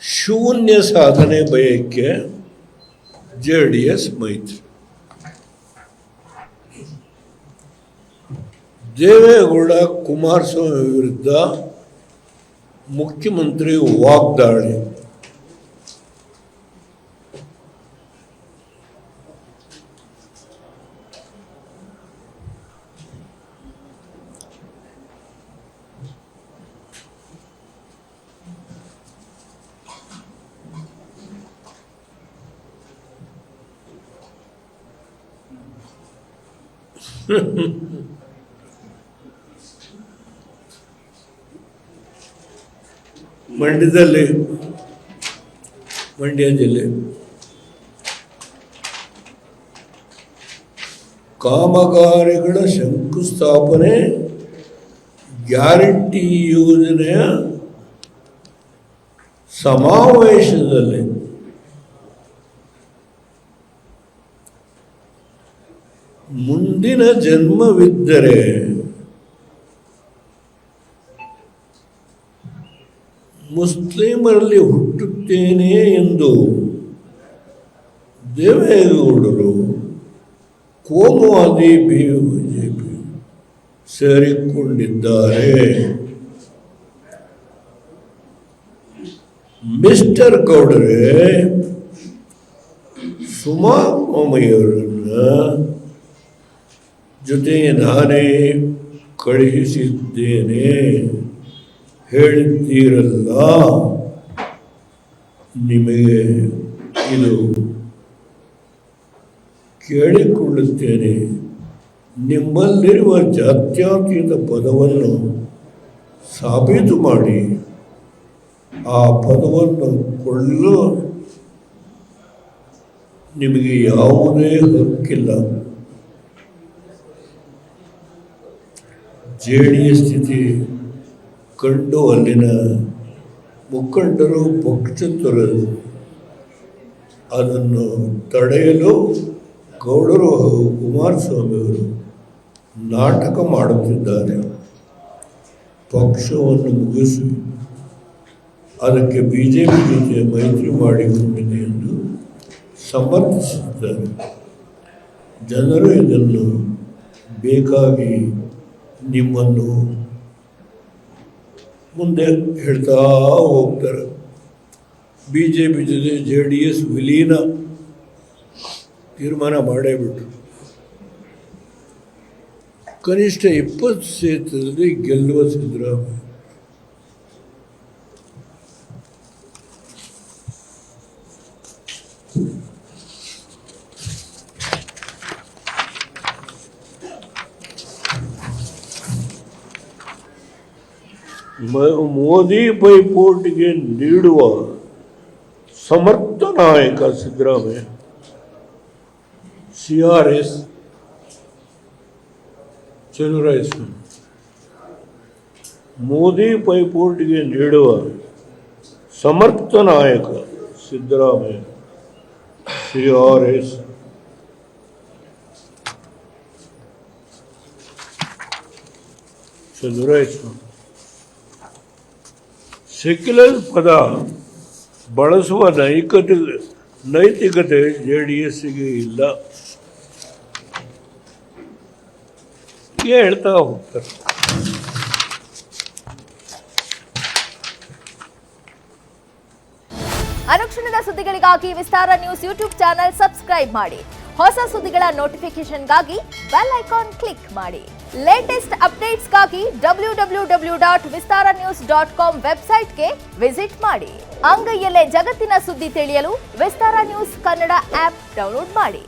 ಶೂನ್ಯ ಸಾಧನೆ ಬಯಕೆ JDS ಮೈತ್ರಿ. ದೇವೇಗೌಡ ಕುಮಾರಸ್ವಾಮಿ ವಿರುದ್ಧ ಮುಖ್ಯಮಂತ್ರಿ ವಾಗ್ದಾಳಿ. ಮಂಡ್ಯ ಜಿಲ್ಲೆ ಕಾಮಗಾರಿಗಳ ಶಂಕುಸ್ಥಾಪನೆ ಗ್ಯಾರಂಟಿ ಯೋಜನೆಯ ಸಮಾವೇಶದಲ್ಲಿ ಮುಂದಿನ ಜನ್ಮವಿದ್ದರೆ ಮುಸ್ಲಿಮರಲ್ಲಿ ಹುಟ್ಟುತ್ತೇನೆ ಎಂದು ದೇವೇಗೌಡರು ಕೋಮುವಾದಿ ಬಿಜೆಪಿ ಸೇರಿಕೊಂಡಿದ್ದಾರೆ. ಮಿಸ್ಟರ್ ಗೌಡರೇ, ಸುಮಾಮಯ್ಯವರನ್ನ ಜೊತೆ ನಾನೇ ಕಳುಹಿಸಿದ್ದೇನೆ ಹೇಳಿದ್ದೀರಲ್ಲ, ನಿಮಗೆ ಇದು ಕೇಳಿಕೊಳ್ಳುತ್ತೇನೆ. ನಿಮ್ಮಲ್ಲಿರುವ ಜಾತ್ಯತೀತ ಪದವನ್ನು ಸಾಬೀತು ಮಾಡಿ. ಆ ಪದವನ್ನು ಕೊಳ್ಳಲು ನಿಮಗೆ ಯಾವುದೇ ಹಕ್ಕಿಲ್ಲ. JDS ಸ್ಥಿತಿ ಕಂಡು ಅಲ್ಲಿನ ಮುಖಂಡರು ಪಕ್ಷೇತರರು ಅದನ್ನು ತಡೆಯಲು ಗೌಡರು ಹಾಗೂ ಕುಮಾರಸ್ವಾಮಿಯವರು ನಾಟಕ ಮಾಡುತ್ತಿದ್ದಾರೆ. ಪಕ್ಷವನ್ನು ಮುಗಿಸಿ ಅದಕ್ಕೆ BJP ಜೊತೆ ಮೈತ್ರಿ ಮಾಡಿಕೊಂಡಿದೆ ಎಂದು ಸಮರ್ಥಿಸಿದ್ದಾರೆ. ಜನರು ಇದನ್ನು ಬೇಕಾಗಿ ನಿಮ್ಮನ್ನು ಮುಂದೆ ಹೇಳ್ತಾ ಹೋಗ್ತಾರೆ. BJP ಜೊತೆ JDS ವಿಲೀನ ತೀರ್ಮಾನ ಮಾಡೇ ಬಿಟ್ರು. ಕನಿಷ್ಠ 20 ಕ್ಷೇತ್ರದಲ್ಲಿ ಗೆಲ್ಲುವ ಸಿದ್ದರಾಮಯ್ಯ. ಮೋದಿ ಪೈಪೋಟಿಗೆ ನೀಡುವ ಸಮರ್ಥ ನಾಯಕ ಸಿದ್ದರಾಮಯ್ಯ. CRS ಚಲುವರಾಯಸ್ವಾಮಿ. ಮೋದಿ ಪೈಪೋಟಿಗೆ ನೀಡುವ ಸಮರ್ಥ ನಾಯಕ ಸಿದ್ದರಾಮಯ್ಯ. CRS ಚಲುವರಾಯಸ್ವಾಮಿ. ಸೆಕ್ಯುಲರ್ ಪದ ಬಳಸುವ ನೈತಿಕತೆ JDSಗೆ ಇಲ್ಲ ಹೇಳ್ತಾ ಹೋಗ್ತಾರೆ. ಅನುಕ್ಷಣದ ಸುದ್ದಿಗಳಿಗಾಗಿ ವಿಸ್ತಾರ ನ್ಯೂಸ್ ಯೂಟ್ಯೂಬ್ ಚಾನೆಲ್ ಸಬ್ಸ್ಕ್ರೈಬ್ ಮಾಡಿ. ಹೊಸ ಸುದ್ದಿಗಳ ನೋಟಿಫಿಕೇಶನ್ಗಾಗಿ ಬೆಲ್ ಐಕಾನ್ ಕ್ಲಿಕ್ ಮಾಡಿ. ಲೇಟೆಸ್ಟ್ ಅಪ್ಡೇಟ್ಸ್ಗಾಗಿ www.vistaranews.com ವೆಬ್ಸೈಟ್ಗೆ ವಿಸಿಟ್ ಮಾಡಿ. ಅಂಗೈಯಲ್ಲೇ ಜಗತ್ತಿನ ಸುದ್ದಿ ತಿಳಿಯಲು ವಿಸ್ತಾರ ನ್ಯೂಸ್ ಕನ್ನಡ ಆಪ್ ಡೌನ್ಲೋಡ್ ಮಾಡಿ.